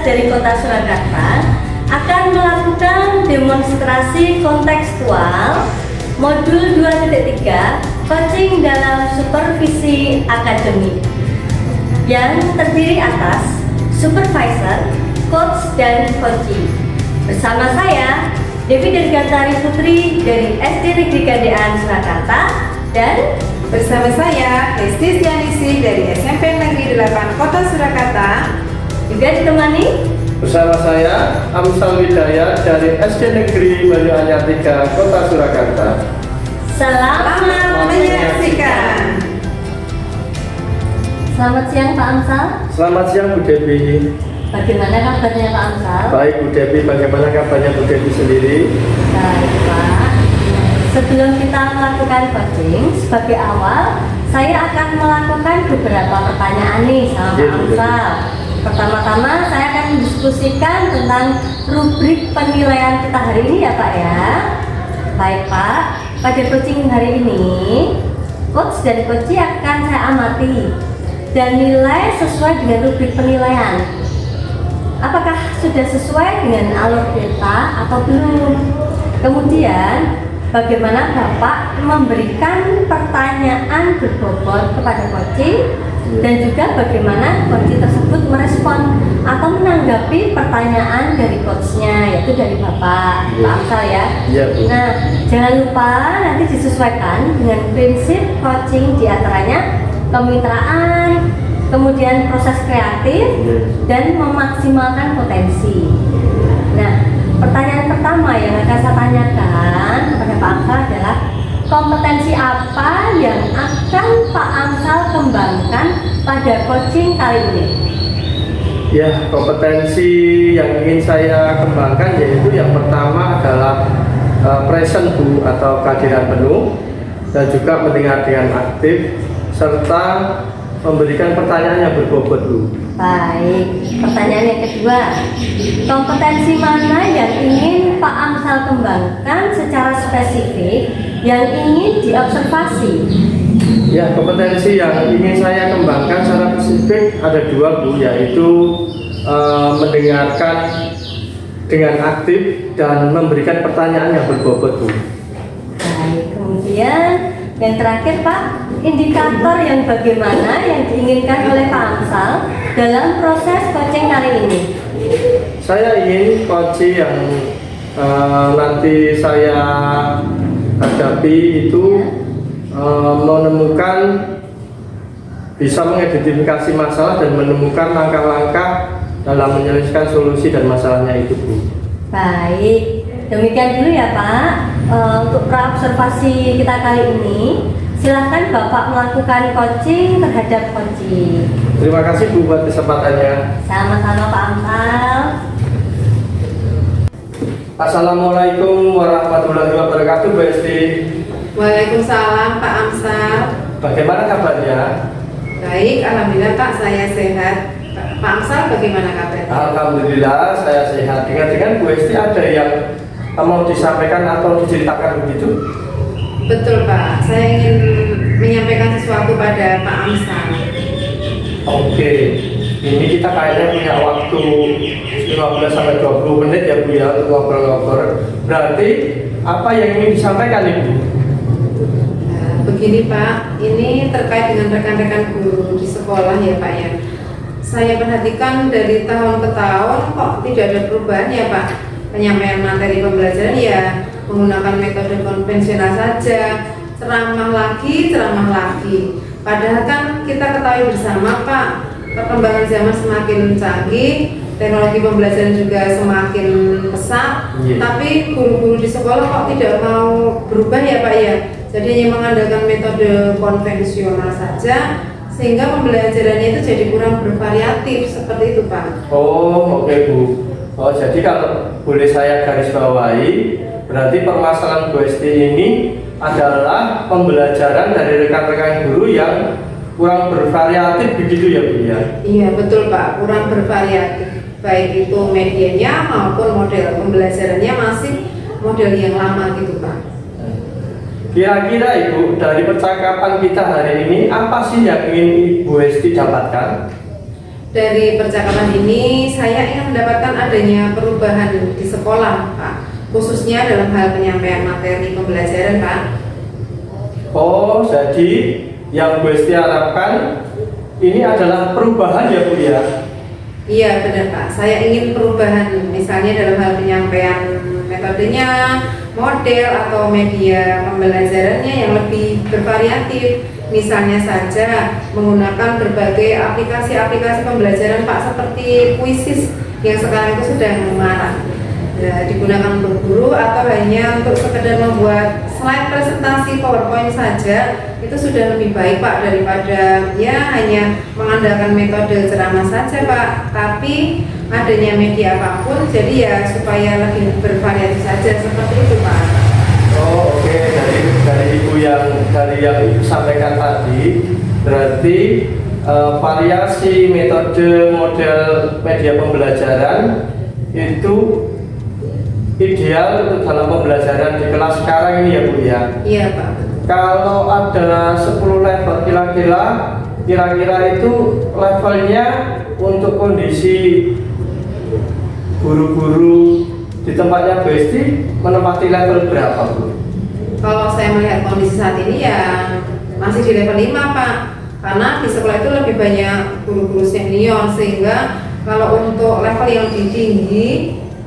dari Kota Surakarta akan melakukan demonstrasi kontekstual modul 2.3 coaching dalam supervisi akademik yang terdiri atas supervisor, coach, dan coaching. Bersama saya, Devi Dirgantari Putri dari SD Negeri Gandean Surakarta dan bersama saya, Hesti Stianisi dari SMP Negeri 8 Kota Surakarta. Juga ditemani bersama saya, Amsal Widaya dari SD Negeri Banyuanyar 3 Kota Surakarta. Selamat menyaksikan. Selamat siang Pak Amsal. Selamat siang Bu Devi. Bagaimana kabarnya Pak Amsal? Baik Bu Devi, bagaimana kabarnya Bu Devi sendiri? Baik Pak. Sebelum kita melakukan coaching, sebagai awal saya akan melakukan beberapa pertanyaan nih sama Pak Amsal. Pertama-tama saya akan mendiskusikan tentang rubrik penilaian kita hari ini ya Pak ya. Baik Pak, pada coaching hari ini coach dan coachee akan saya amati dan nilai sesuai dengan rubrik penilaian. Apakah sudah sesuai dengan alur delta atau belum? Kemudian bagaimana Bapak memberikan pertanyaan berbobot kepada coachee dan juga bagaimana coachee tersebut merespon atau menanggapi pertanyaan dari coachnya, yaitu dari Bapak, Pak Amsal ya. Iya Bu. Nah, jangan lupa nanti disesuaikan dengan prinsip coaching, diantaranya kemitraan, kemudian proses kreatif, dan memaksimalkan potensi. Nah, pertanyaan pertama yang akan saya tanyakan kepada Pak Amsal adalah kompetensi apa yang akan Pak Amsal kembangkan pada coaching kali ini? Ya, kompetensi yang ingin saya kembangkan yaitu yang pertama adalah present Bu atau kehadiran penuh, dan juga mendengar dengan aktif serta memberikan pertanyaan yang berbobot Bu. Baik, pertanyaan yang kedua, kompetensi mana yang ingin Pak Amsal kembangkan secara spesifik yang ingin diobservasi? Ya, kompetensi yang ingin saya kembangkan secara spesifik ada dua Bu, yaitu mendengarkan dengan aktif dan memberikan pertanyaan yang berbobot Bu. Baik, kemudian yang terakhir Pak, indikator yang bagaimana yang diinginkan oleh Pak Amsal dalam proses coaching kali ini? Saya ingin coaching yang nanti saya hadapi itu menemukan, bisa mengidentifikasi masalah dan menemukan langkah-langkah dalam menyelesaikan solusi dan masalahnya itu Bu. Baik, demikian dulu ya Pak. Untuk praobservasi kita kali ini, silakan Bapak melakukan coaching terhadap coachee. Terima kasih Bu buat kesempatannya. Sama-sama Pak Amsal. Assalamualaikum warahmatullahi wabarakatuh Bu Esti. Waalaikumsalam Pak Amsal. Bagaimana kabarnya? Baik, alhamdulillah Pak, saya sehat. Pak Amsal bagaimana kabarnya? Alhamdulillah saya sehat. Dengan Bu Esti ada yang mau disampaikan atau diceritakan begitu? Betul Pak, saya ingin menyampaikan sesuatu pada Pak Amsal. Oke, ini kita kayaknya punya waktu 15-20 menit ya Bu ya untuk ngobrol-ngobrol. Berarti apa yang ingin disampaikan Ibu? Begini Pak, ini terkait dengan rekan-rekan guru di sekolah ya Pak ya. Saya perhatikan dari tahun ke tahun kok tidak ada perubahan ya Pak. Penyampaian materi pembelajaran ya menggunakan metode konvensional saja, ceramah lagi. Padahal kan kita ketahui bersama Pak, perkembangan zaman semakin canggih, teknologi pembelajaran juga semakin pesat, tapi guru-guru di sekolah kok tidak mau berubah ya Pak ya. Jadi hanya mengandalkan metode konvensional saja, sehingga pembelajarannya itu jadi kurang bervariatif seperti itu Pak. Oh oke Bu. Oh jadi kalau boleh saya garis bawahi, berarti permasalahan Bu Esti ini adalah pembelajaran dari rekan-rekan guru yang kurang bervariatif begitu ya Bu ya? Iya betul Pak, kurang bervariatif. Baik itu medianya maupun model pembelajarannya masih model yang lama gitu Pak. Kira-kira Ibu, dari percakapan kita hari ini, apa sih yang ingin Ibu Esti dapatkan? dari percakapan ini saya ingin mendapatkan adanya perubahan di sekolah, Pak, khususnya dalam hal penyampaian materi pembelajaran, Pak. Oh, jadi yang Bu Esti harapkan ini adalah perubahan ya Bu ya? Iya benar, Pak, saya ingin perubahan misalnya dalam hal penyampaian metodenya, model atau media pembelajarannya yang lebih bervariatif. Misalnya saja menggunakan berbagai aplikasi-aplikasi pembelajaran, Pak, seperti Quizzes yang sekarang itu sudah marak. Ya, digunakan untuk guru atau hanya untuk sekedar membuat slide presentasi PowerPoint saja, itu sudah lebih baik, Pak, daripada ya hanya mengandalkan metode ceramah saja, Pak, tapi adanya media apapun, jadi ya supaya lebih bervariasi saja, seperti itu, Pak. Oh, oke. Dari Ibu yang Ibu sampaikan tadi, berarti variasi metode model media pembelajaran itu ideal untuk dalam pembelajaran di kelas sekarang ini ya Bu ya? Iya, Pak. Kalau ada 10 level, kira-kira itu levelnya untuk kondisi guru-guru di tempatnya Bu Esti menempati level berapa Bu? Kalau saya melihat kondisi saat ini ya masih di level 5, Pak, karena di sekolah itu lebih banyak guru-guru senior, sehingga kalau untuk level yang lebih tinggi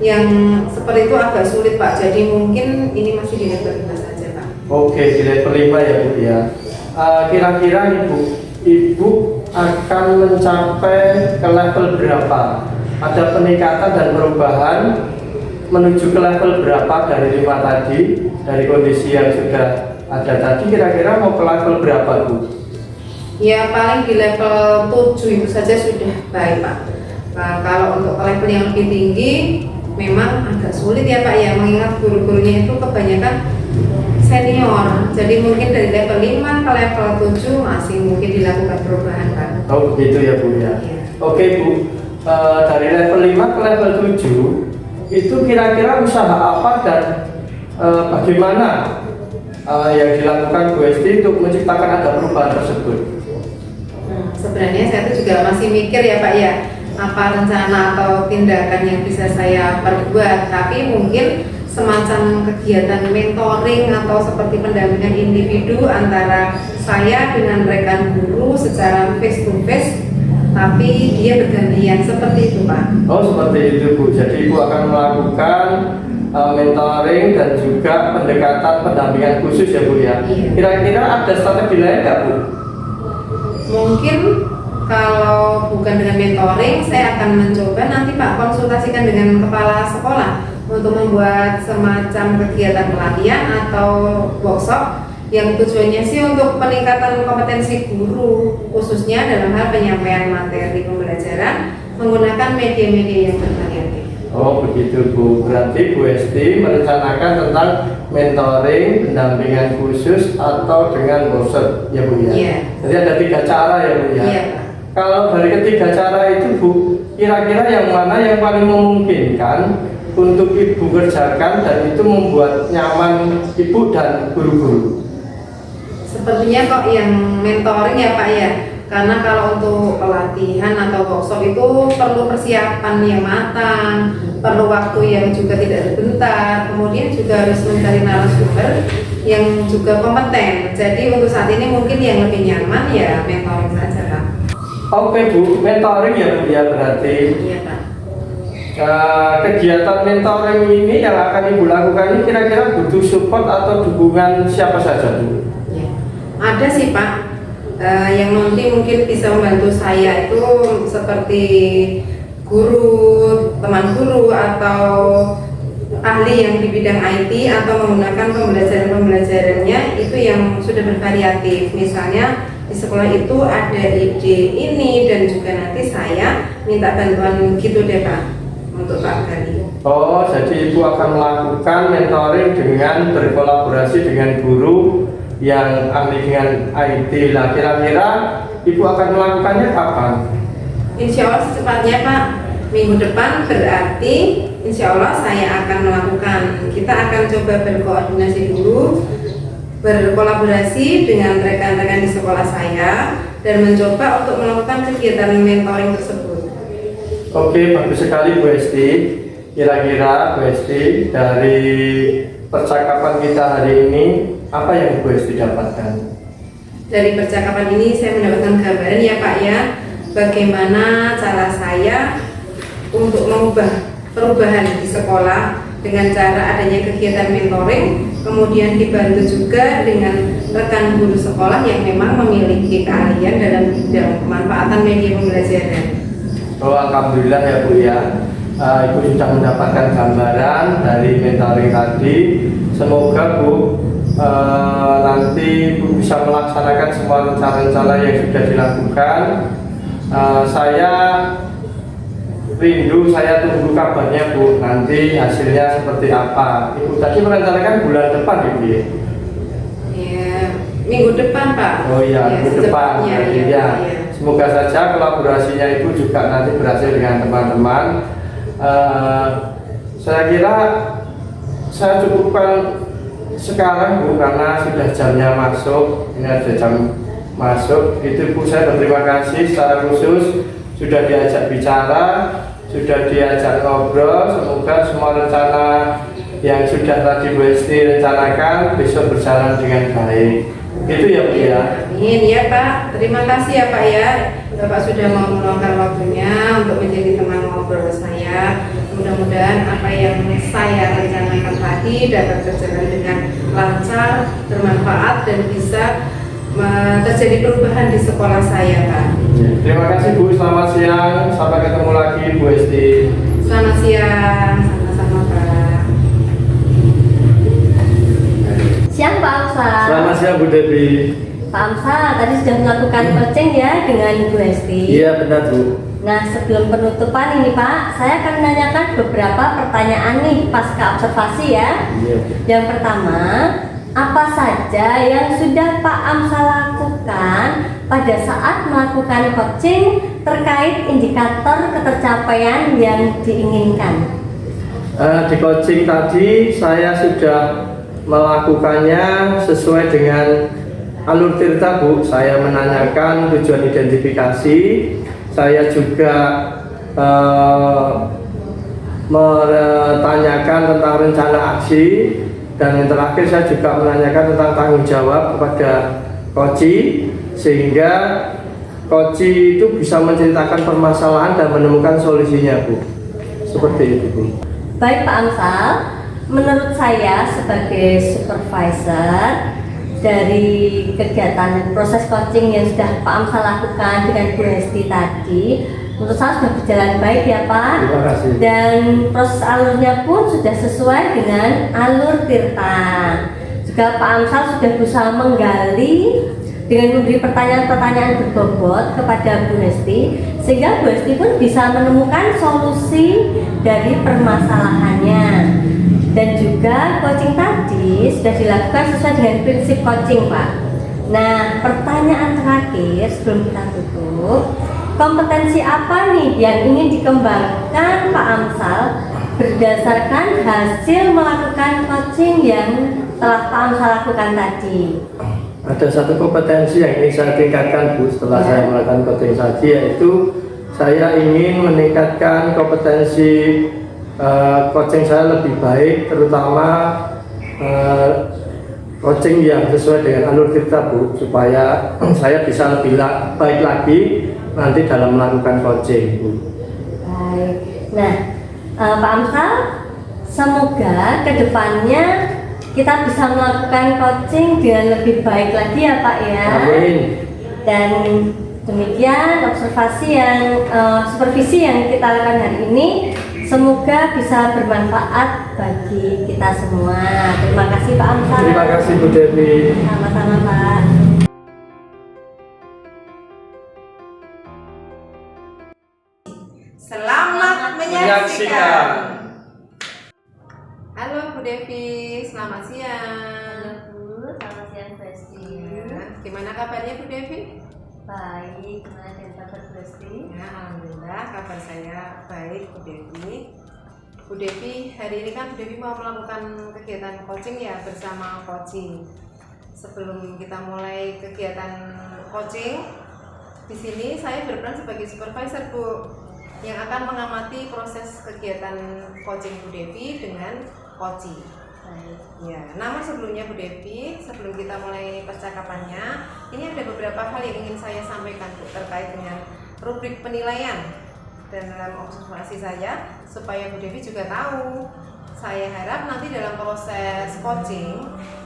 yang seperti itu agak sulit, Pak. Jadi mungkin ini masih di level 5 saja, Pak. Oke, di level 5 ya Bu ya. Kira-kira Ibu akan mencapai ke level berapa? Ada peningkatan dan perubahan menuju ke level berapa dari 5 tadi, dari kondisi yang sudah ada tadi, kira-kira mau ke level berapa Bu? Ya paling di level 7 itu saja sudah baik, Pak. Nah, kalau untuk ke level yang lebih tinggi memang agak sulit ya, Pak, ya, mengingat guru-gurunya itu kebanyakan senior. Jadi mungkin dari level 5 ke level 7 masih mungkin dilakukan perubahan, Pak. Oh begitu ya Bu ya. Iya. Oke Bu, dari level 5 ke level 7 itu kira-kira usaha apa dan bagaimana yang dilakukan Bu Esti untuk menciptakan ada perubahan tersebut? Sebenarnya saya itu juga masih mikir ya, Pak, ya, apa rencana atau tindakan yang bisa saya perbuat, tapi mungkin semacam kegiatan mentoring atau seperti pendampingan individu antara saya dengan rekan guru secara face to face, tapi dia bergantian, seperti itu, Pak. Oh seperti itu Bu, jadi Ibu akan melakukan mentoring dan juga pendekatan pendampingan khusus ya Bu ya. Iya. Kira-kira ada strategi lain nggak Bu? Mungkin kalau bukan dengan mentoring, saya akan mencoba nanti, Pak, konsultasikan dengan kepala sekolah untuk membuat semacam kegiatan pelatihan atau workshop yang tujuannya sih untuk peningkatan kompetensi guru, khususnya dalam hal penyampaian materi pembelajaran menggunakan media-media yang bervariatif. Oh begitu Bu, berarti Bu Esti merencanakan tentang mentoring, pendampingan khusus atau dengan workshop ya Bu ya? Iya. Jadi ada 3 cara ya Bu ya? Iya, Pak. Kalau dari ketiga cara itu Bu, kira-kira yang mana yang paling memungkinkan untuk Ibu kerjakan dan itu membuat nyaman Ibu dan guru-guru? Sepertinya kok yang mentoring ya, Pak, ya, karena kalau untuk pelatihan atau workshop itu perlu persiapan yang matang, perlu waktu yang juga tidak sebentar, kemudian juga harus mencari narasumber yang juga kompeten. Jadi untuk saat ini mungkin yang lebih nyaman ya mentoring saja, Pak. Oke Bu, mentoring ya Bu ya berarti. Iya, Pak. Kegiatan mentoring ini yang akan Ibu lakukan ini kira-kira butuh support atau dukungan siapa saja Bu? Ya. Ada sih, Pak. Yang nanti mungkin bisa membantu saya itu seperti guru, teman guru atau ahli yang di bidang IT atau menggunakan pembelajarannya itu yang sudah bervariatif. Misalnya di sekolah itu ada ide ini dan juga nanti saya minta bantuan gitu deh, Pak, untuk Pak Gali. Oh, jadi Ibu akan melakukan mentoring dengan berkolaborasi dengan guru yang ahli dengan IT. Nah, kira-kira Ibu akan melakukannya kapan? Insya Allah secepatnya, Pak. Minggu depan berarti insya Allah saya akan melakukan. Kita akan coba berkoordinasi dulu, berkolaborasi dengan rekan-rekan di sekolah saya dan mencoba untuk melakukan kegiatan mentoring tersebut. Oke, bagus sekali Bu Esti. Kira-kira Bu Esti dari percakapan kita hari ini apa yang Bu Esti dapatkan? Dari percakapan ini saya mendapatkan gambaran ya Pak ya, bagaimana cara saya untuk mengubah perubahan di sekolah dengan cara adanya kegiatan mentoring, kemudian dibantu juga dengan rekan guru sekolah yang memang memiliki keahlian dalam bidang pemanfaatan media pembelajaran. Oh, alhamdulillah ya Bu ya. Ibu sudah mendapatkan gambaran dari mentoring tadi. Semoga Bu nanti Bu bisa melaksanakan semua rencana-rencana yang sudah dilakukan. Saya rindu, saya tunggu kabarnya Bu, nanti hasilnya seperti apa. Ibu tadi merencanakan bulan depan Ibu ya? Ya, minggu depan Pak. Oh iya, minggu depan secepatnya, ya. ya. Semoga saja kolaborasinya Ibu juga nanti berhasil dengan teman-teman. Saya kira saya cukupkan sekarang Bu, karena sudah jamnya masuk. Ini ada jam masuk. Itu Bu, saya berterima kasih secara khusus sudah diajak bicara, sudah diajak ngobrol. Semoga semua rencana yang sudah tadi Bu Esti rencanakan besok berjalan dengan baik. Itu ya Bu ya. Amin ya Pak. Terima kasih ya Pak ya. Bapak sudah mau meluangkan waktunya untuk menjadi teman ngobrol saya. Mudah-mudahan apa yang saya rencanakan tadi dapat berjalan dengan lancar, bermanfaat dan bisa terjadi perubahan di sekolah saya Pak. Terima kasih Bu, selamat siang. Sampai ketemu lagi Bu Esti. Selamat siang, sama-sama Pak. Siang Pak Amsal. Selamat siang Bu Devi. Pak Amsal tadi sudah melakukan coaching ya dengan Bu Esti. Iya benar Bu. Nah, sebelum penutupan ini Pak, saya akan menanyakan beberapa pertanyaan nih pasca observasi ya. Iya. Yang pertama, apa saja yang sudah Pak Amsal lakukan pada saat melakukan coaching terkait indikator ketercapaian yang diinginkan? Di coaching tadi saya sudah melakukannya sesuai dengan alur tirta Bu. Saya menanyakan tujuan identifikasi. Saya juga menanyakan tentang rencana aksi, dan yang terakhir saya juga menanyakan tentang tanggung jawab kepada koci, sehingga koci itu bisa menceritakan permasalahan dan menemukan solusinya Bu. Seperti itu Bu. Baik Pak Amsal, menurut saya sebagai supervisor dari kegiatan proses coaching yang sudah Pak Amsal lakukan dengan Bu Esti tadi, menurut saya sudah berjalan baik ya Pak. Terima kasih. Dan proses alurnya pun sudah sesuai dengan alur tirta. Juga Pak Amsal sudah berusaha menggali dengan memberi pertanyaan-pertanyaan berbobot kepada Bu Esti, sehingga Bu Esti pun bisa menemukan solusi dari permasalahannya. Dan juga coaching tadi sudah dilakukan sesuai dengan prinsip coaching Pak. Nah, pertanyaan terakhir sebelum kita tutup, kompetensi apa nih yang ingin dikembangkan Pak Amsal berdasarkan hasil melakukan coaching yang telah Pak Amsal lakukan tadi? Ada satu kompetensi yang ingin saya tingkatkan Bu setelah saya melakukan coaching tadi, yaitu saya ingin meningkatkan kompetensi coaching saya lebih baik, terutama coaching yang sesuai dengan alur kita Bu, supaya saya bisa lebih baik lagi nanti dalam melakukan coaching Bu. Baik. Nah, Pak Amsal, semoga kedepannya kita bisa melakukan coaching dengan lebih baik lagi ya Pak ya. Amin. Dan demikian observasi yang supervisi yang kita lakukan hari ini, semoga bisa bermanfaat bagi kita semua. Terima kasih Pak Amsal. Terima kasih Bu Devi. Sama-sama Pak. Selamat Menyaksikan. Halo Bu Devi, selamat siang. Halo Bu, selamat siang Bu Esti. Gimana kabarnya Bu Devi? Baik, gimana dengan kabar Bu Esti? Ya, alhamdulillah kabar saya baik Bu Devi. Bu Devi, hari ini kan Bu Devi mau melakukan kegiatan coaching ya bersama coaching. Sebelum kita mulai kegiatan coaching, Di sini saya berperan sebagai supervisor Bu, yang akan mengamati proses kegiatan coaching Bu Devi dengan Koci. Ya, namun sebelumnya Bu Devi, sebelum kita mulai percakapannya, ini ada beberapa hal yang ingin saya sampaikan Bu terkait dengan rubrik penilaian dan dalam observasi saya, supaya Bu Devi juga tahu. Saya harap nanti dalam proses coaching,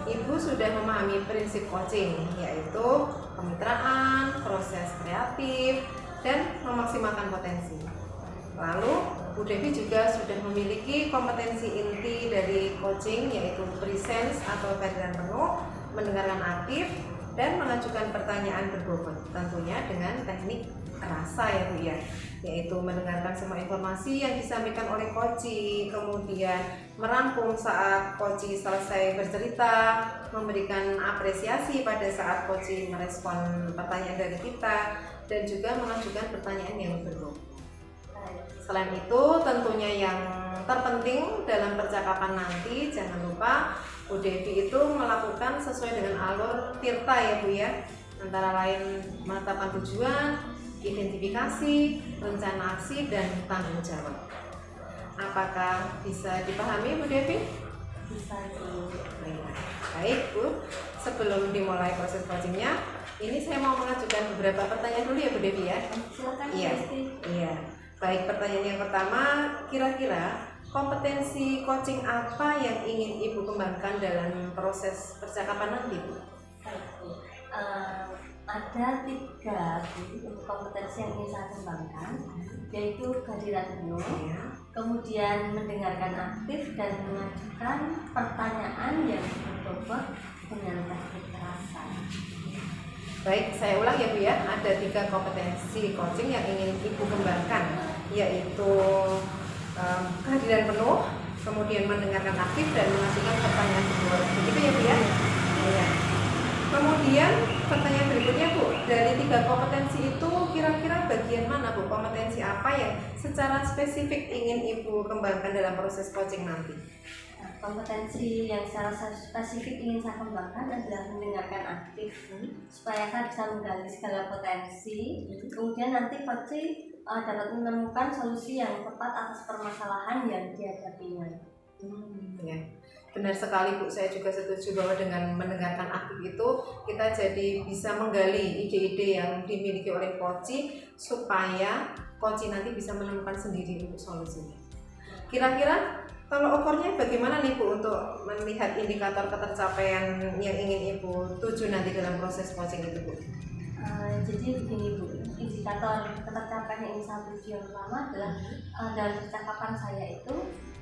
Ibu sudah memahami prinsip coaching, yaitu kemitraan, proses kreatif, dan memaksimalkan potensi. Lalu, Bu Devi juga sudah memiliki kompetensi inti dari coaching, yaitu presence atau kehadiran penuh, mendengarkan aktif, dan mengajukan pertanyaan berbobot, tentunya dengan teknik rasa ya Bu ya, yaitu mendengarkan semua informasi yang disampaikan oleh Koci, kemudian merangkum saat Koci selesai bercerita, memberikan apresiasi pada saat Koci merespon pertanyaan dari kita, dan juga mengajukan pertanyaan yang berbobot. Selain itu, tentunya yang terpenting dalam percakapan nanti, jangan lupa Bu Devi itu melakukan sesuai dengan alur Tirta ya Bu ya, antara lain menetapkan tujuan, identifikasi, rencana aksi, dan tanggung jawab. Apakah bisa dipahami Bu Devi? Bisa Bu. Baik Bu, sebelum dimulai proses coachingnya, ini saya mau mengajukan beberapa pertanyaan dulu ya Bu Devi ya. Silakan. Iya. Baik, pertanyaan yang pertama, kira-kira kompetensi coaching apa yang ingin Ibu kembangkan dalam proses percakapan nanti Bu? Ada 3 kompetensi yang ingin saya kembangkan, yaitu kehadiran penuh, kemudian mendengarkan aktif, dan mengajukan pertanyaan yang berbobot dengan teknik rasa. Baik, saya ulang ya Bu ya, ada 3 kompetensi coaching yang ingin Ibu kembangkan, yaitu kehadiran penuh, kemudian mendengarkan aktif, dan mengajukan pertanyaan berbobot. Begitu ya Bu ya? Iya. Kemudian pertanyaan berikutnya Bu, dari 3 kompetensi itu kira-kira bagian mana Bu, kompetensi apa yang secara spesifik ingin Ibu kembangkan dalam proses coaching nanti? Kompetensi yang secara spesifik ingin saya kembangkan adalah mendengarkan aktif, supaya saya bisa menggali segala potensi, kemudian nanti Koci dapat menemukan solusi yang tepat atas permasalahan yang dihadapinya. Ya. Benar sekali Bu, saya juga setuju bahwa dengan mendengarkan aktif itu kita jadi bisa menggali ide-ide yang dimiliki oleh Koci, supaya Koci nanti bisa menemukan sendiri untuk solusinya. Kira-kira kalau ukurnya bagaimana nih Bu untuk melihat indikator ketercapaian yang ingin Ibu tuju nanti dalam proses coaching itu Bu? Jadi begini Bu, indikator ketercapaian yang ingin saya tuju yang pertama adalah dalam percakapan saya itu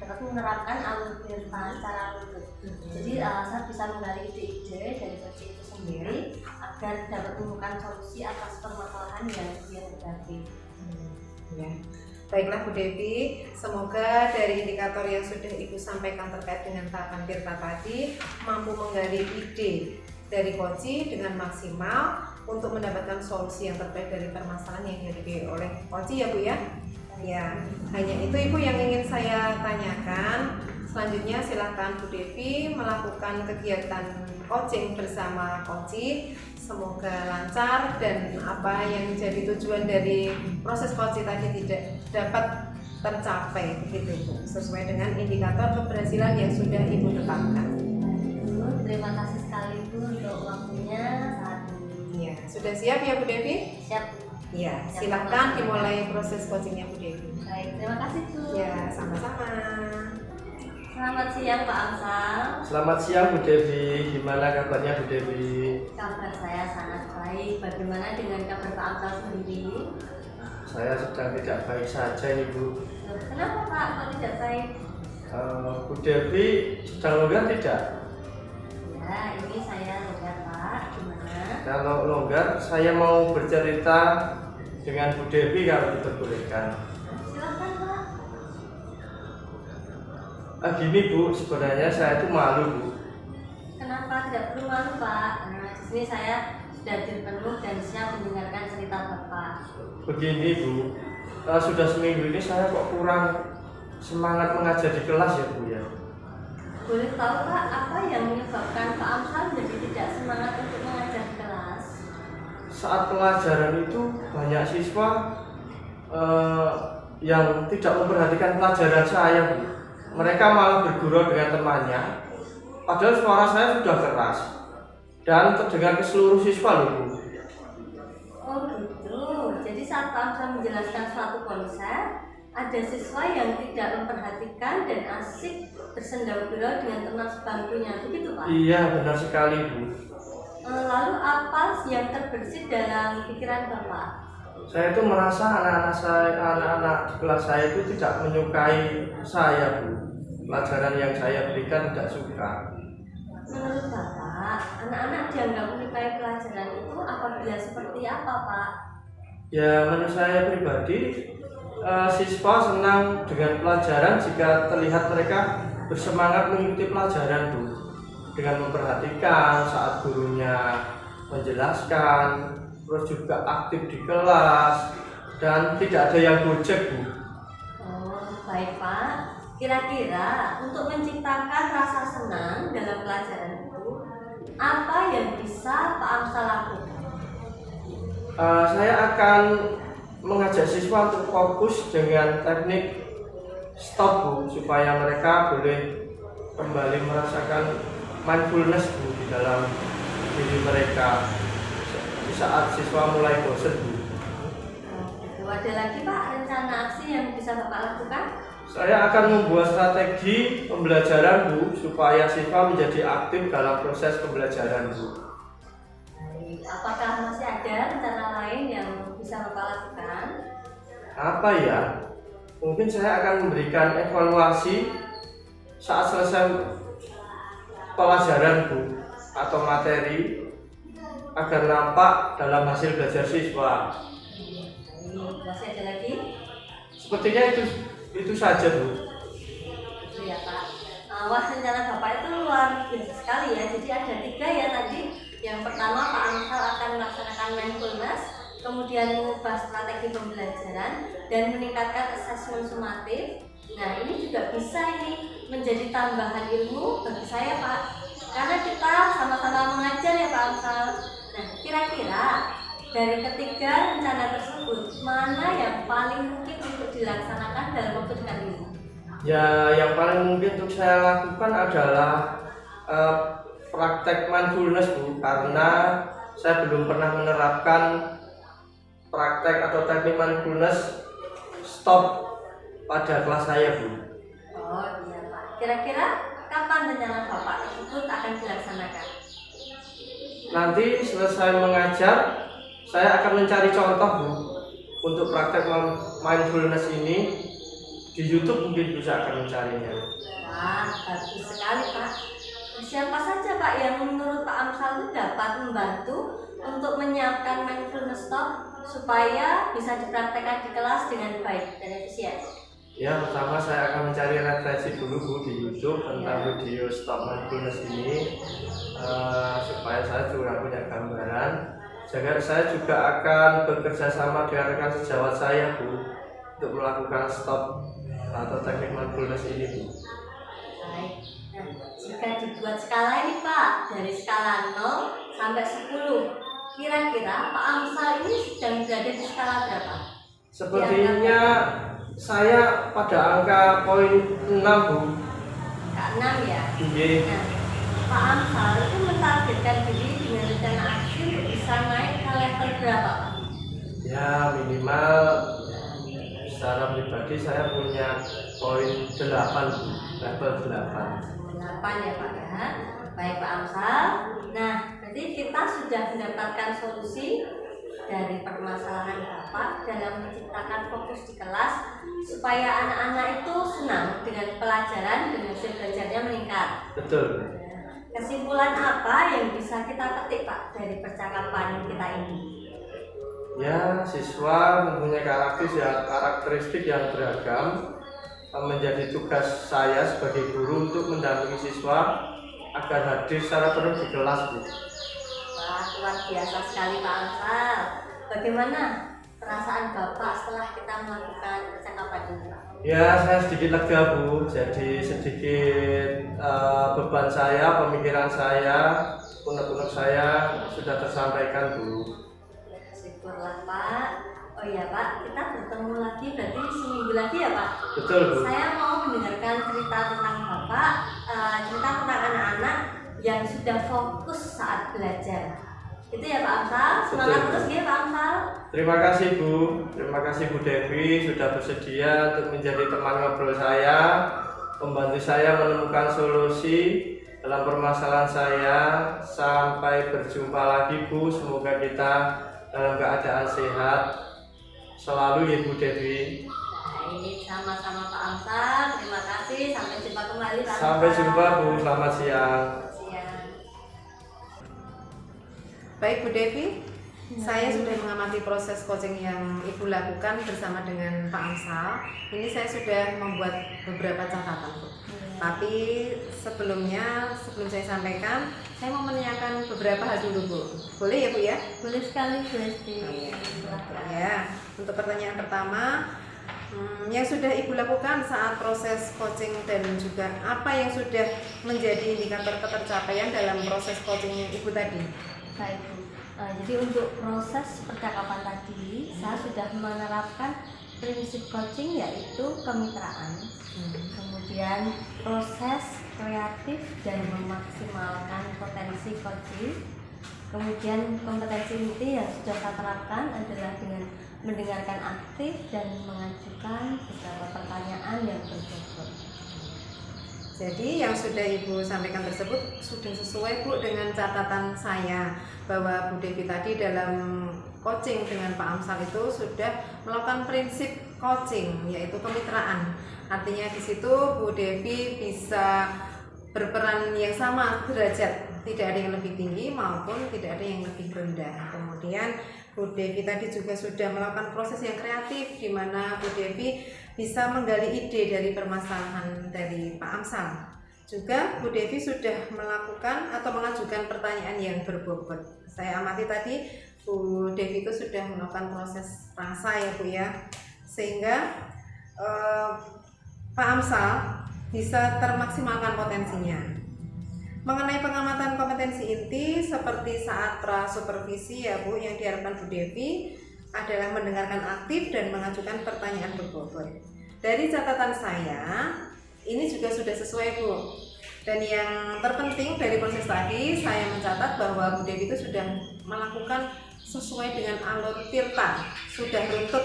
dapat menerapkan alur Tirta secara lurus. Jadi saya bisa menggali ide-ide dari Koci itu sendiri agar dapat menemukan solusi atas permasalahan yang dia hadapi. Ya. Baiklah Bu Devi, semoga dari indikator yang sudah Ibu sampaikan terkait dengan tahapan Tirta tadi mampu menggali ide dari Koci dengan maksimal untuk mendapatkan solusi yang terbaik dari permasalahan yang dihadapi oleh Koci ya Bu ya. Ya, hanya itu Ibu yang ingin saya tanyakan. Selanjutnya silakan Bu Devi melakukan kegiatan coaching bersama Koci. Semoga lancar dan apa yang menjadi tujuan dari proses coaching tadi tidak dapat tercapai begitu Bu, sesuai dengan indikator keberhasilan yang sudah Ibu tetapkan. Terima kasih sekali Bu untuk waktunya saat ini. Ya, sudah siap ya Bu Devi? Siap. Ya, silakan dimulai proses coachingnya Bu Devi. Baik, terima kasih Bu. Ya, sama-sama. Selamat siang Pak Amsal. Selamat siang Bu Devi, gimana kabarnya Bu Devi? Kabar saya sangat baik. Bagaimana dengan kabar Pak Amsal sendiri? Saya sedang tidak baik saja ini Bu. Loh, kenapa Pak kok tidak baik? Bu Devi sedang longgar tidak? Ya, ini saya longgar Pak. Gimana? Kalau longgar, saya mau bercerita dengan Bu Devi kalau diperbolehkan. Silakan Pak. Gini Bu, sebenarnya saya itu malu Bu. Kenapa tidak perlu malu Pak? Nah, di sini saya sudah penuh dan siap mendengarkan cerita Bapak. Begini Bu, sudah seminggu ini saya kok kurang semangat mengajar di kelas ya Bu ya. Boleh tahu Pak, apa yang menyebabkan Pak Amsal menjadi tidak semangat untuk mengajar di kelas? saat pelajaran itu banyak siswa yang tidak memperhatikan pelajaran saya, Bu. Mereka malah bergurau dengan temannya, padahal suara saya sudah keras dan terdengar ke seluruh siswa loh, Bu. Oh gitu. Jadi saat Pak Amsal menjelaskan suatu konsep, ada siswa yang tidak memperhatikan dan asik bersenda-gurau dengan teman sebangkunya, begitu Pak? Iya, benar sekali, Bu. Lalu apa yang terbersit dalam pikiran Bapak? Saya itu merasa anak-anak di kelas saya itu tidak menyukai saya, Bu. Pelajaran yang saya berikan tidak suka. Menurut Bapak, anak-anak dianggap menyukai pelajaran itu apabila seperti apa, Pak? Ya, menurut saya pribadi, siswa senang dengan pelajaran jika terlihat mereka bersemangat mengikuti pelajaran, Bu. Dengan memperhatikan saat gurunya menjelaskan, terus juga aktif di kelas, dan tidak ada yang gojek, Bu. Oh, baik Pak. Kira-kira untuk menciptakan rasa senang dalam pelajaran itu, apa yang bisa Pak Amsal lakukan? Saya akan mengajak siswa untuk fokus dengan teknik stop, Bu, supaya mereka boleh kembali merasakan mindfulness, Bu, di dalam diri mereka di saat siswa mulai bosan, Bu. Ada lagi Pak rencana aksi yang bisa Bapak lakukan? Saya akan membuat strategi pembelajaran, Bu, supaya siswa menjadi aktif dalam proses pembelajaran, Bu. Baik, apakah masih ada rencana lain yang bisa Bapak lakukan? Apa ya? Mungkin saya akan memberikan evaluasi saat selesai pelajaran, Bu, atau materi agar nampak dalam hasil belajar siswa. Masih ada lagi? Sepertinya itu saja, Bu. Itu ya Pak. Wah, rencana Bapak itu luar biasa sekali ya. Jadi ada 3 ya tadi. Yang pertama Pak Amsal akan melaksanakan mindfulness, kemudian mengubah strategi pembelajaran dan meningkatkan asesmen sumatif. Nah, ini juga bisa ini menjadi tambahan ilmu bagi saya, Pak. Karena kita sama-sama mengajar ya Pak Amsal. Nah, kira-kira dari ketiga rencana tersebut, mana yang paling mungkin untuk dilaksanakan dalam waktu dekat ini? Ya, yang paling mungkin untuk saya lakukan adalah praktek mindfulness, Bu, karena saya belum pernah menerapkan praktek atau teknik mindfulness stop pada kelas saya, Bu. Oh iya Pak. Kira-kira kapan rencana Bapak tersebut akan dilaksanakan? Nanti selesai mengajar, saya akan mencari contoh, Bu, untuk praktek mindfulness ini di YouTube. Mungkin bisa akan mencarinya. Wah, bagus sekali Pak. Siapa saja Pak yang menurut Pak Amsal itu dapat membantu untuk menyiapkan mindfulness stop supaya bisa dipraktekkan di kelas dengan baik dan efisien? Ya, pertama saya akan mencari referensi dulu, Bu, di YouTube tentang video stop mindfulness ini, supaya saya juga punya gambaran. Jangan saya juga akan bekerja sama dengan rekan sejawat saya, Bu, untuk melakukan stop atau teknik mindfulness ini, Bu. Baik. Nah, jika dibuat skala ini Pak, dari skala 0 sampai 10, kira-kira Pak Amsal ini sedang berada di skala berapa? Sepertinya saya pada angka poin 6, Bu. Angka 6 ya? Iya. Nah, Pak Amsal itu mentargetkan diri dengan rencana aksi untuk bisa naik ke level berapa Pak? Ya, minimal secara pribadi saya punya poin 8, Bu. Level 8. 8 ya Pak ya. Baik Pak Amsal. Nah, berarti kita sudah mendapatkan solusi dari permasalahan Bapak dalam menciptakan fokus di kelas supaya anak-anak itu senang dengan pelajaran dan hasil belajarnya meningkat. Betul. Kesimpulan apa yang bisa kita petik Pak dari percakapan kita ini? Ya, siswa mempunyai karakteristik yang beragam. Menjadi tugas saya sebagai guru untuk mendampingi siswa agar hadir secara penuh di kelas, Bu. Wah, luar biasa sekali Pak Amsal. Bagaimana perasaan Bapak setelah kita melakukan percakapan ini? Ya, saya sedikit lega, Bu. Jadi sedikit beban saya, pemikiran saya, unek-unek saya sudah tersampaikan, Bu. Oh iya Pak, kita bertemu lagi berarti seminggu lagi ya Pak? Betul Bu. Saya mau mendengarkan cerita tentang Bapak, cerita tentang anak-anak yang sudah fokus saat belajar. Itu ya Pak Amsal, semangat Betul. terus ya Pak Amsal. Terima kasih Bu, terima kasih Bu Devi sudah bersedia untuk menjadi teman ngobrol saya, membantu saya menemukan solusi dalam permasalahan saya. Sampai berjumpa lagi Bu, semoga kita dalam keadaan sehat selalu ya Bu Devi. Baik, sama-sama Pak Amsal, terima kasih, sampai jumpa kembali Pak Amsal. Sampai jumpa Bu, selamat siang. Siang. Baik Bu Devi, saya sudah mengamati proses coaching yang Ibu lakukan bersama dengan Pak Amsal. Ini saya sudah membuat beberapa catatan Bu. Tapi sebelum saya sampaikan, saya mau menanyakan beberapa hal dulu Bu. Boleh ya Bu ya? Boleh sekali Bu Esti. Ya, untuk pertanyaan pertama, yang sudah Ibu lakukan saat proses coaching dan juga apa yang sudah menjadi indikator ketercapaian dalam proses coaching Ibu tadi? Baik Bu. Jadi untuk proses percakapan tadi, saya sudah menerapkan prinsip coaching yaitu kemitraan. Kemudian proses kreatif dan memaksimalkan potensi coaching. Kemudian kompetensi inti yang sudah saya terapkan adalah dengan mendengarkan aktif dan mengajukan beberapa pertanyaan yang berbobot. Jadi yang sudah Ibu sampaikan tersebut sudah sesuai Bu dengan catatan saya bahwa Bu Devi tadi dalam coaching dengan Pak Amsal itu sudah melakukan prinsip coaching yaitu kemitraan. Artinya di situ Bu Devi bisa berperan yang sama derajat, tidak ada yang lebih tinggi maupun tidak ada yang lebih rendah. Kemudian Bu Devi tadi juga sudah melakukan proses yang kreatif di mana Bu Devi bisa menggali ide dari permasalahan dari Pak Amsal. Juga Bu Devi sudah melakukan atau mengajukan pertanyaan yang berbobot. Saya amati tadi Bu Devi itu sudah melakukan proses rasa ya Bu ya, sehingga Pak Amsal bisa termaksimalkan potensinya. Mengenai pengamatan kompetensi inti seperti saat pra-supervisi ya Bu, yang diharapkan Bu Devi adalah mendengarkan aktif dan mengajukan pertanyaan berbobot. Dari catatan saya, ini juga sudah sesuai Bu. Dan yang terpenting dari proses tadi, saya mencatat bahwa Bu Devi itu sudah melakukan sesuai dengan alur tirta, sudah runtut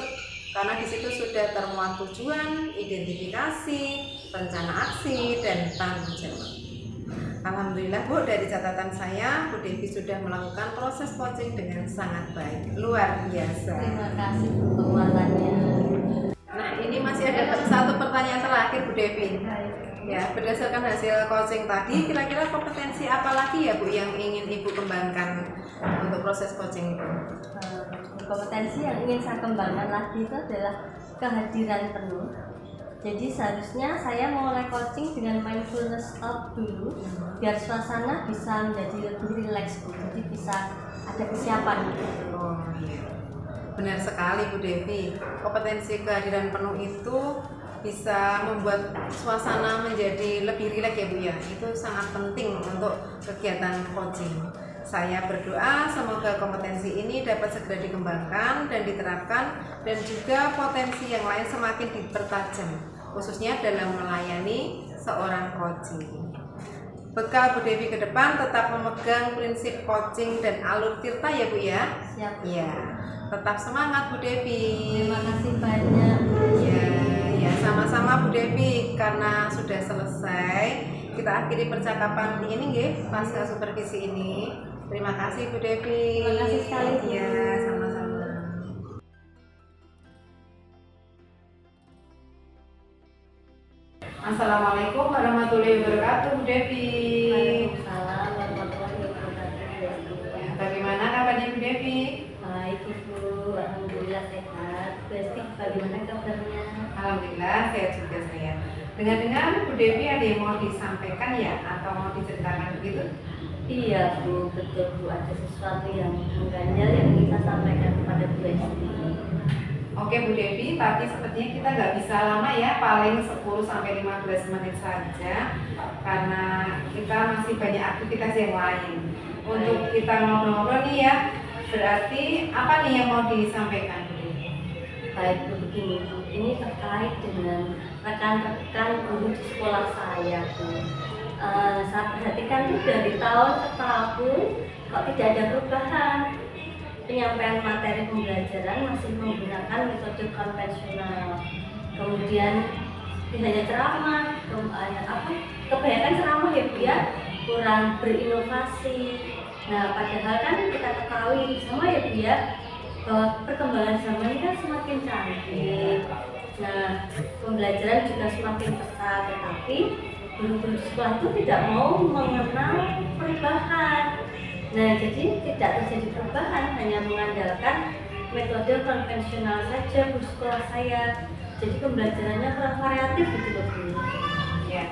karena di situ sudah termuat tujuan, identifikasi, rencana aksi, dan tanggung jawab. Alhamdulillah Bu, dari catatan saya Bu Devi sudah melakukan proses coaching dengan sangat baik, luar biasa. Terima kasih Bu penguatannya. Nah ini masih ada satu pertanyaan terakhir Bu Devi. Ya, berdasarkan hasil coaching tadi, kira-kira kompetensi apa lagi ya Bu yang ingin Ibu kembangkan untuk proses coaching itu? Kompetensi yang ingin saya kembangkan lagi itu adalah kehadiran penuh. Jadi seharusnya saya mulai coaching dengan mindfulness stop dulu, biar suasana bisa menjadi lebih rileks Bu. Jadi bisa ada kesiapan. Oh iya, benar sekali Bu Devi. Kompetensi kehadiran penuh itu bisa membuat suasana menjadi lebih rileks ya Bu ya. Itu sangat penting untuk kegiatan coaching. Saya berdoa semoga kompetensi ini dapat segera dikembangkan dan diterapkan, dan juga potensi yang lain semakin dipertajam, khususnya dalam melayani seorang coaching. Bekal Bu Devi ke depan tetap memegang prinsip coaching dan alur tirta ya Bu ya. Siap. Ya, tetap semangat Bu Devi. Terima kasih banyak. Ya, sama-sama Bu Devi. Karena sudah selesai, kita akhiri percakapan ini nggih, pasca supervisi ini. Terima kasih Bu Devi. Terima kasih sekali Bu. Ya, sama-sama. Assalamualaikum warahmatullahi wabarakatuh Bu Devi. Waalaikumsalam warahmatullahi wabarakatuh. Bagaimana kabarnya Bu Devi? Baik Ibu, alhamdulillah sehat. Besti, bagaimana kabarnya? Alhamdulillah sehat juga saya. Dengar-dengar Bu Devi ada yang mau disampaikan ya atau mau diceritakan begitu? Iya Bu, betul Bu, ada sesuatu yang mengganjal yang kita sampaikan kepada Bu Esti. Oke Bu Devi, tapi sepertinya kita nggak bisa lama ya, paling 10-15 menit saja karena kita masih banyak aktivitas yang lain. Untuk kita ngobrol-ngobrol nih ya, berarti apa nih yang mau disampaikan Bu Devi? Baik Bu, begini Bu, ini terkait dengan rekan-rekan guru di sekolah saya Bu. Saya perhatikan tuh dari tahun ke tahun kok tidak ada perubahan. Penyampaian materi pembelajaran masih menggunakan metode konvensional. Kemudian tidak hanya ceramah, kebanyakan ceramah ya Bu ya, kurang berinovasi. Nah, padahal kan kita ketahui sama ya Bu ya, bahwa perkembangan zaman ini kan semakin canggih. Nah, pembelajaran juga semakin pesat, tetapi guru-guru sekolah itu tidak mau mengenal perubahan. Nah, jadi tidak terjadi perubahan, hanya mengandalkan metode konvensional saja Bu sekolah saya. Jadi pembelajarannya kurang variatif gitu loh Bu. Ya,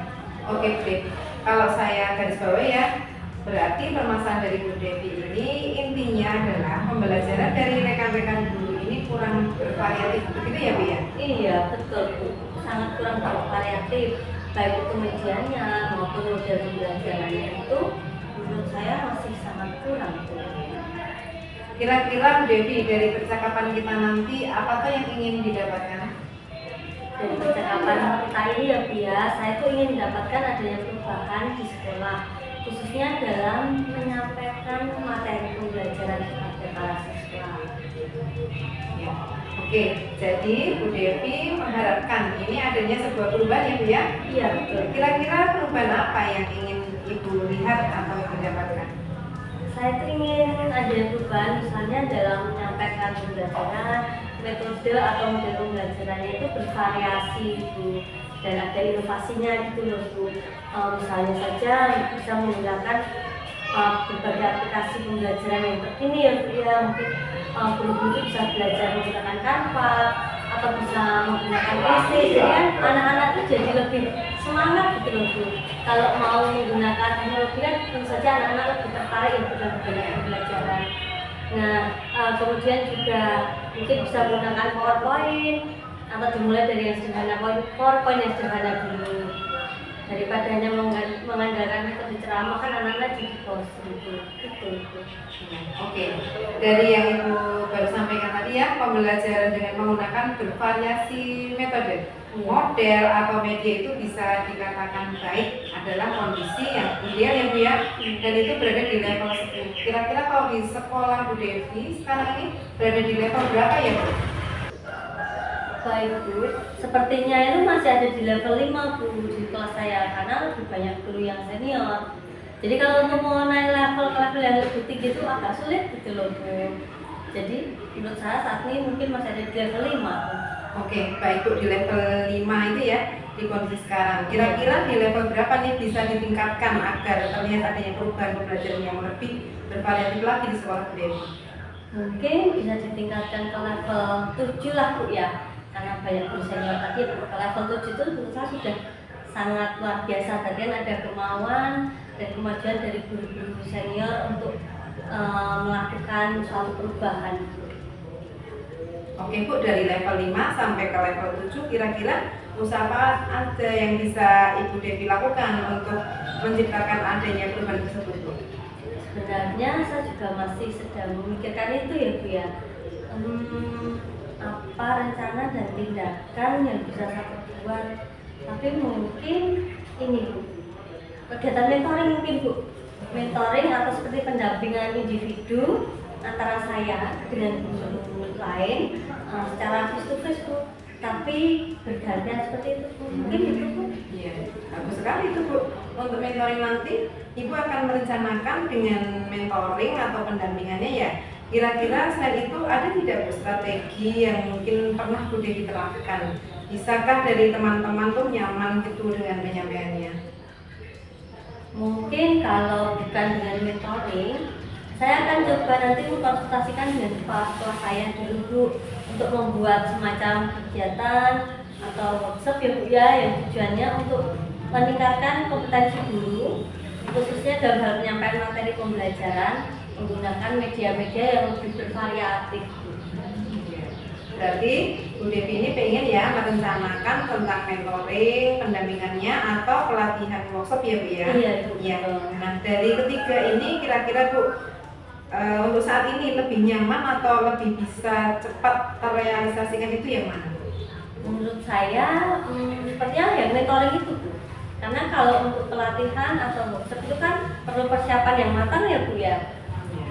oke Bu Devi. Kalau saya garis bawah ya, berarti permasalahan dari Bu Devi ini intinya adalah pembelajaran dari rekan-rekan guru ini kurang bervariatif, begitu ya Bu ya? Iya betul Bu, sangat kurang bervariatif, baik itu medianya maupun model pembelajarannya itu menurut saya masih sangat kurang Bu. Kira-kira Bu Devi dari percakapan kita nanti apakah yang ingin didapatkan? Dari percakapan kita ini ya Bu ya, saya tuh ingin mendapatkan adanya perubahan di sekolah, khususnya dalam menyampaikan materi pembelajaran kepada para siswa. Ya. Oke, jadi Bu Devi mengharapkan ini adanya sebuah perubahan ya Bu ya? Iya betul. Kira-kira perubahan apa yang ingin Ibu lihat atau mendapatkan? Saya tuh ingin ada perubahan misalnya dalam menyampaikan pembelajaran, metode atau model pembelajarannya itu bervariasi Bu, dan ada inovasinya gitu loh Bu. Misalnya saja bisa menggunakan berbagai aplikasi pembelajaran yang terkini ya Bu ya, mungkin guru-guru bisa belajar menggunakan Canva atau bisa menggunakan PC, jadi kan anak-anak itu jadi lebih semangat gitu loh Bu. Kalau mau menggunakan teknologi kan tentu saja anak-anak lebih tertarik untuk menggunakan pembelajaran. Nah, kemudian juga mungkin bisa menggunakan PowerPoint atau dimulai dari yang sederhana, PowerPoint yang sederhana dulu. Daripada hanya mengandalkan metode ceramah kan anak-anak jadi bosan gitu. Oke, dari yang Ibu baru sampaikan tadi ya, pembelajaran dengan menggunakan bervariasi metode, model atau media itu bisa dikatakan baik adalah kondisi yang ideal ya Bu ya, dan itu berada di level 10. Kira-kira kalau di sekolah Bu Devi sekarang ini berada di level berapa ya Bu? Baik Bu, sepertinya itu masih ada di level 5 Bu di kelas saya, karena lebih banyak guru yang senior. Jadi kalau untuk mau naik level ke level yang lebih tinggi itu agak sulit gitu loh Bu. Jadi menurut saya saat ini mungkin masih ada di level 5 Bu. Oke, baik Bu, di level 5 itu ya, di kondisi sekarang. Kira-kira di level berapa nih bisa ditingkatkan agar terlihat adanya perubahan pembelajaran yang lebih bervariatif lagi di sekolah Bu Devi? Mungkin bisa ditingkatkan ke level 7 lah Bu ya. Karena banyak guru senior tadi ke level 7 itu menurut saya sudah sangat luar biasa. Bagian ada kemauan dan kemajuan dari guru-guru senior untuk melakukan suatu perubahan. Oke Bu, dari level 5 sampai ke level 7 kira-kira usaha apa ada yang bisa Ibu Devi lakukan untuk menciptakan adanya perubahan tersebut Bu? Sebenarnya saya juga masih sedang memikirkan itu ya Bu ya. Apa rencana dan tindakan yang bisa saya buat, tapi mungkin ini Bu, kegiatan mentoring mungkin Bu, mentoring atau seperti pendampingan individu antara saya dengan guru lain secara face to face Bu, tapi bergantian seperti itu Bu, mungkin itu Bu. Iya, bagus sekali itu Bu. Untuk mentoring nanti Ibu akan merencanakan dengan mentoring atau pendampingannya ya. Kira-kira selain itu ada tidak Bu strategi yang mungkin pernah Bu Devi terapkan? Bisakah dari teman-teman tuh nyaman gitu dengan penyampaiannya? Mungkin kalau bukan dengan mentoring, saya akan coba nanti mengkonsultasikan dengan kepala sekolah saya dulu Bu, untuk membuat semacam kegiatan atau workshop ya Bu ya, yang tujuannya untuk meningkatkan kompetensi guru, khususnya dalam hal penyampaian materi pembelajaran menggunakan media-media yang lebih bervariatif. Berarti Bu Devi ini pengen ya merencanakan tentang mentoring, pendampingannya atau pelatihan workshop ya Bu ya? Iya Bu. Ya. Nah dari ketiga ini kira-kira Bu untuk saat ini lebih nyaman atau lebih bisa cepat terrealisasikan itu yang mana? Menurut saya sepertinya yang mentoring itu Bu. Karena kalau untuk pelatihan atau workshop itu kan perlu persiapan yang matang ya Bu ya.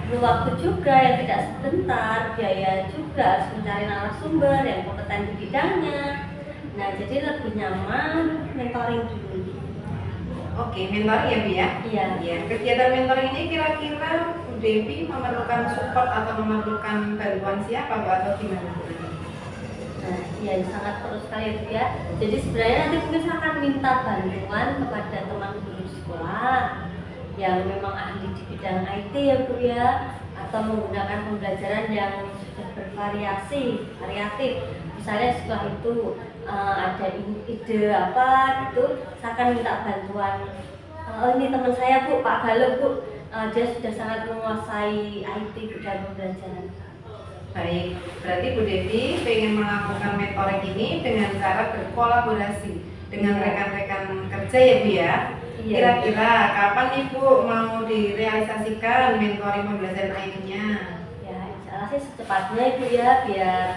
Perlu waktu juga yang tidak sebentar, biaya juga, harus mencari narasumber yang kompeten di bidangnya. Nah jadi lebih nyaman mentoring dulu. Oke, mentoring ya Bu ya? Iya. Ya, kegiatan mentoring ini kira-kira Bu Devi memerlukan support atau memerlukan bantuan siapa Bu atau gimana Bu? Nah, ya sangat perlu sekali Bu ya. Jadi sebenarnya nanti mungkin saya akan minta bantuan kepada teman guru sekolah yang memang ahli di bidang IT ya Bu ya, atau menggunakan pembelajaran yang sudah bervariasi, variatif. Misalnya setelah itu ada ide apa gitu, saya akan minta bantuan. Oh ini teman saya Bu, Pak Galuh Bu, dia sudah sangat menguasai IT bidang pembelajaran. Baik, berarti Bu Devi pengen melakukan mentoring ini dengan cara berkolaborasi dengan rekan-rekan kerja ya Bu ya? Iya. Kira-kira kapan nih Bu mau direalisasikan mentoring pembelajaran IT-nya? Ya, insya Allah sih secepatnya Ibu ya, biar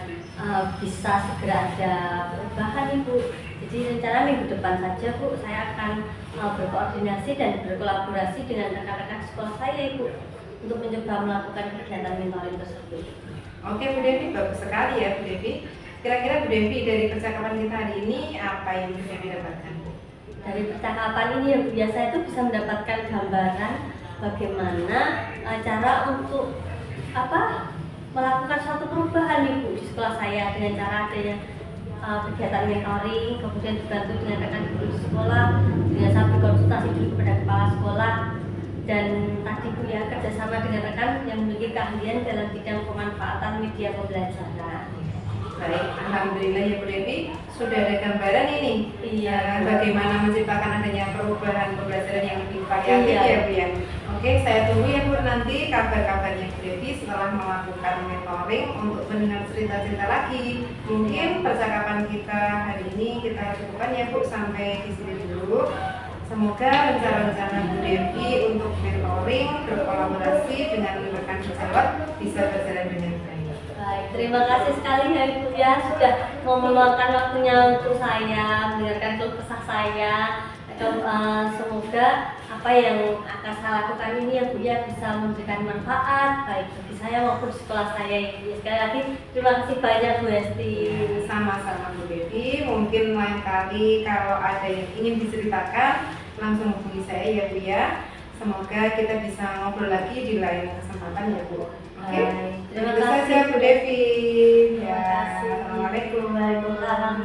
bisa segera ada perubahan Ibu. Jadi rencana minggu depan saja Bu, saya akan berkoordinasi dan berkolaborasi dengan rekan-rekan sekolah saya Ibu untuk mencoba melakukan kegiatan mentoring tersebut. Oke Bu Devi, bagus sekali ya Bu Devi. Kira-kira Bu Devi dari percakapan kita hari ini apa yang Bu Devi dapatkan? Dari percakapan ini ya Bu, biasa itu bisa mendapatkan gambaran bagaimana cara untuk melakukan suatu perubahan Ibu di sekolah saya dengan cara adanya kegiatan mentoring, kemudian dibantu dengan rekan guru di sekolah, dengan saya berkonsultasi dulu kepada kepala sekolah, dan tadi Bu ya kerjasama dengan rekan yang memiliki keahlian dalam bidang pemanfaatan media pembelajaran. Baik, alhamdulillah ya Bu Devi, sudah ada gambaran ini. Iya. Bagaimana menciptakan adanya perubahan pembelajaran yang lebih variatif Iya. ya Bu ya. Oke, saya tunggu ya Bu nanti kabar-kabarnya Bu Devi setelah melakukan mentoring untuk mendengar cerita-cerita lagi. Mungkin percakapan kita hari ini kita cukupkan ya Bu sampai di sini dulu. Semoga rencana-rencana Bu Devi untuk mentoring berkolaborasi dengan rekan sejawat bisa berjalan dengan baik. Baik, terima kasih sekali ya Ibu ya sudah mau meluangkan waktunya untuk saya mendengarkan keluh kesah saya. Semoga apa yang akan saya lakukan ini ya Bu ya bisa memberikan manfaat baik bagi saya maupun sekolah saya ya Bu. Sekali lagi terima kasih banyak Bu Hesti. Sama-sama Bu Devi, mungkin lain kali kalau ada yang ingin diceritakan langsung hubungi saya ya Bu ya. Semoga kita bisa ngobrol lagi di lain kesempatan ya Bu. Oke, Terima itu kasih saja Bu Devi. Terima Ya, kasih. Assalamualaikum. Waalaikumsalam.